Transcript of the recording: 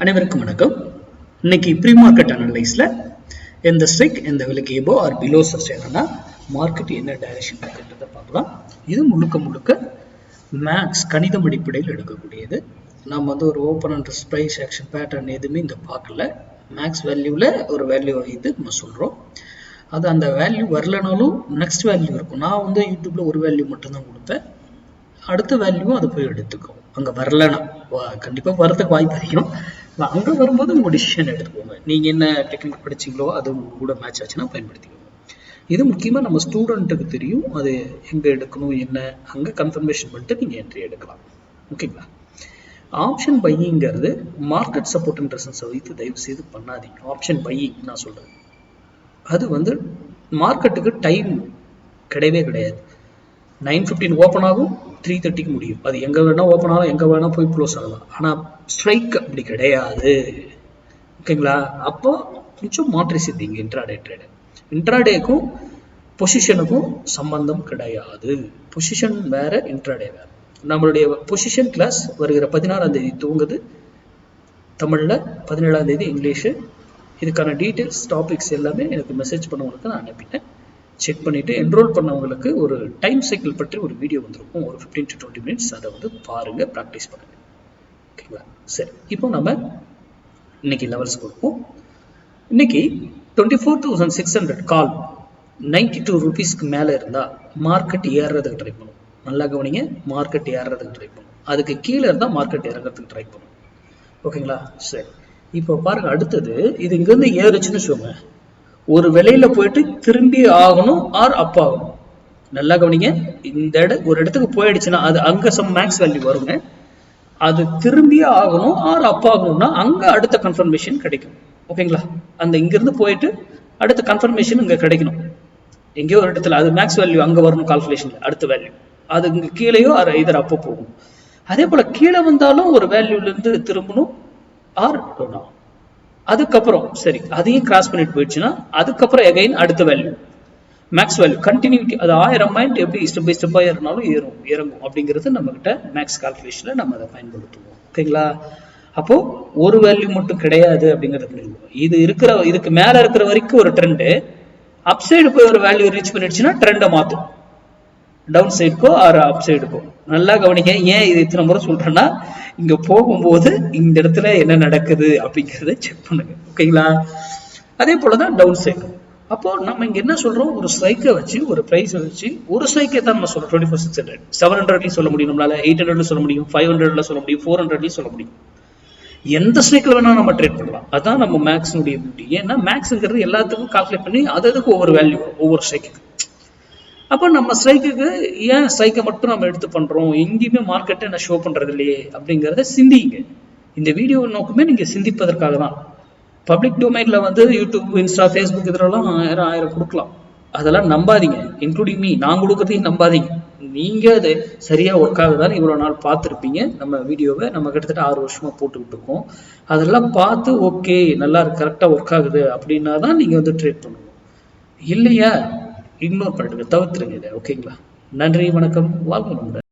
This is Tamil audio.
அனைவருக்கும் வணக்கம். இன்னைக்கு ப்ரீ மார்க்கெட் அனலைஸ்ல எந்த ஸ்ட்ரைக் எந்த விலைக்கு எபோ ஆர் பிலோ சஸ்டெயினா மார்க்கெட் என்ன டைரக்ஷன் இருக்குன்றதை பார்க்கலாம். இது முழுக்க மேக்ஸ் கணிதம் அடிப்படையில் எடுக்கக்கூடியது. நம்ம வந்து ஒரு open and price action pattern எதுவுமே இந்த பார்க்கல. மேக்ஸ் வேல்யூவில் ஒரு வேல்யூ இது நம்ம சொல்கிறோம். அது அந்த வேல்யூ வரலனாலும் நெக்ஸ்ட் வேல்யூ இருக்கும். நான் வந்து யூடியூப்ல ஒரு வேல்யூ மட்டும்தான் கொடுப்பேன். அடுத்த வேல்யூவும் அதை போய் எடுத்துக்கும். அங்கே வரலன்னா கண்டிப்பாக வரதுக்கு வாய்ப்பு அதிகம். அங்கே வரும்போது உங்கள் டிசிஷன் எடுத்துக்கோங்க. நீங்கள் என்ன டெக்னிக் படிச்சிங்களோ அது கூட மேட்ச் ஆச்சுன்னா பயன்படுத்திக்கோங்க. இது முக்கியமாக நம்ம ஸ்டூடெண்ட்டுக்கு தெரியும் அது எங்கே எடுக்கணும் என்ன, அங்கே கன்ஃபர்மேஷன் பண்ணிட்டு நீங்கள் என்ட்ரி எடுக்கலாம். ஓகேங்களா? ஆப்ஷன் பையிங்கிறது மார்க்கெட் சப்போர்ட் அண்ட் ரெசிஸ்டன்ஸை வைத்து தயவு செய்து பண்ணாதீங்க. ஆப்ஷன் பையிங் நான் சொல்கிறேன், அது வந்து மார்க்கெட்டுக்கு டைம் கிடையவே கிடையாது. 9:15 ஓப்பன் ஆகும், 3:30 முடியும். அது எங்கே வேணால் ஓப்பன் ஆகலாம், எங்கே வேணால் போய் க்ளோஸ் ஆகலாம். ஆனால் ஸ்ட்ரைக் அப்படி கிடையாது. ஓகேங்களா? அப்போ கொஞ்சம் மாற்றி சிந்திங்க. இன்ட்ராடே ட்ரேடு, இன்ட்ராடேக்கும் பொசிஷனுக்கும் சம்பந்தம் கிடையாது. பொசிஷன் வேற, இன்ட்ராடே வேற. நம்மளுடைய பொசிஷன் கிளாஸ் வருகிற 16ஆம் தேதி துவங்குது தமிழில், 17ஆம் தேதி இங்கிலீஷு. இதுக்கான டீட்டெயில்ஸ் டாபிக்ஸ் எல்லாமே எனக்கு மெசேஜ் பண்ணவங்களுக்கு நான் அனுப்பிட்டேன். செக் பண்ணிவிட்டு என்ரோல் பண்ணவங்களுக்கு ஒரு டைம் சைக்கிள் பற்றி ஒரு வீடியோ வந்திருக்கும், ஒரு 15 to 20 minutes. அதை வந்து பாருங்கள், ப்ராக்டிஸ் பண்ணுங்கள். ஓகேங்களா? சரி, இப்போ நம்ம இன்னைக்கு லெவல்ஸ் கொடுப்போம். இன்னைக்கு 24,600 கால் 92 rupeesக்கு மேலே இருந்தால் மார்க்கெட் ஏறுறதுக்கு ட்ரை பண்ணும். நல்லா கவனிங்க, மார்க்கெட் ஏறுறதுக்கு ட்ரை பண்ணும். அதுக்கு கீழே இருந்தால் மார்க்கெட் இறங்கிறதுக்கு ட்ரை பண்ணும். ஓகேங்களா? சரி, இப்போ பாருங்க. அடுத்தது இது இங்கேருந்து ஏறுச்சுன்னு சொல்லுங்க, ஒரு விலையில போயிட்டு திரும்பி ஆகணும் ஆர் அப் ஆகணும். நல்லா கவனிங்க. இந்த ஒரு இடத்துக்கு போயிடுச்சுன்னா அது அங்க சம் மேக்ஸ் வேல்யூ வருங்க. அது திரும்பியே ஆகணும் ஆர் அப் ஆகணும்னா அங்க அடுத்த கன்ஃபர்மேஷன் கிடைக்கும். ஓகேங்களா? அந்த இங்கிருந்து போயிட்டு அடுத்த கன்ஃபர்மேஷன் இங்க கிடைக்கணும். எங்கேயோ ஒரு இடத்துல அது மேக்ஸ் வேல்யூ அங்க வரணும் கால்குலேஷன்ல. அடுத்த வேல்யூ அது இங்க கீழேயோ இதர் அப்போ போகும். அதே போல கீழே வந்தாலும் ஒரு வேல்யூல இருந்து திரும்பணும் ஆர் டவுன் ஆகும். அதுக்கப்புறம் சரி அதையும் கிராஸ் பண்ணிட்டு போயிடுச்சுன்னா அதுக்கப்புறம் எகைன் அடுத்த வேல்யூ மேக்ஸ் வேல்யூ கண்டினியூட்டி. அது 1000 பாயிண்ட் எப்படி ஸ்டெப் பை ஸ்டெப்பாக ஏறினாலும் இறங்கும் அப்படிங்கிறது நம்ம கிட்ட மேக்ஸ் கால்குலேஷன்ல நம்ம அதை பயன்படுத்துவோம். ஓகேங்களா? அப்போ ஒரு வேல்யூ மட்டும் கிடையாது அப்படிங்கிறது. இது இதுக்கு மேல இருக்கிற வரைக்கும் ஒரு ட்ரெண்டு அப் சைடு போய் ஒரு வேல்யூ ரீச் பண்ணிடுச்சுன்னா ட்ரெண்டை மாற்றும், டவுன் சைடுக்கோ ஆர் அப் சைடுக்கோ. நல்லா கவனிங்க. ஏன் இது இத்தனை முறை சொல்றேன்னா, இங்க போகும்போது இந்த இடத்துல என்ன நடக்குது அப்படிங்கிறத செக் பண்ணுங்க. ஓகேங்களா? அதே போலதான் டவுன் சைடு. அப்போ நம்ம இங்க என்ன சொல்றோம், ஒரு ஸ்ட்ரைக்கை வச்சு ஒரு பிரைஸ் வச்சு ஒரு ஸ்ட்ரைக்கை தான் நம்ம சொல்றோம். 24,600 700 சொல்ல முடியும், நம்மளால 800 சொல்ல முடியும், 500 சொல்ல முடியும், 400 சொல்ல முடியும். எந்த ஸ்ட்ரைக்ல வேணா நம்ம ட்ரேட் பண்ணலாம். அதான் நம்ம மேக்ஸ்னுடைய பியூட்டி. ஏன்னா மேக்ஸ்ங்கிறது எல்லாத்துக்கும் கால்குலேட் பண்ணி அதுக்கு ஒவ்வொரு வேல்யூ ஒவ்வொரு ஸ்ட்ரைக்கு. அப்போ நம்ம ஸ்ட்ரைக்குக்கு ஏன் ஸ்ட்ரைக்கை மட்டும் நம்ம எடுத்து பண்றோம், எங்கேயுமே மார்க்கெட்டை என்ன ஷோ பண்றது இல்லையே அப்படிங்கிறத சிந்திங்க. இந்த வீடியோ நோக்குமே நீங்க சிந்திப்பதற்காக தான். பப்ளிக் டொமைன்ல வந்து யூடியூப், இன்ஸ்டா, ஃபேஸ்புக் இதெல்லாம் 1000 கொடுக்கலாம். அதெல்லாம் நம்பாதீங்க. இன்க்ளூடிங் மீ, நான் கொடுக்கறதையும் நம்பாதீங்க. நீங்க அது சரியா ஒர்க் ஆகுதான்னு இவ்வளவு நாள் பார்த்துருப்பீங்க. நம்ம வீடியோவை நம்ம கிட்டத்தட்ட 6 வருஷமா போட்டுக்கிட்டு இருக்கோம். அதெல்லாம் பார்த்து ஓகே நல்லா இருக்கு, கரெக்டா ஒர்க் ஆகுது அப்படின்னா தான் நீங்க வந்து ட்ரேட் பண்ணணும். இல்லையா இக்னோர் பண்ணிடுங்க, தவிர்த்துருங்க இதை. ஓகேங்களா? நன்றி, வணக்கம், வாழ்க்கை.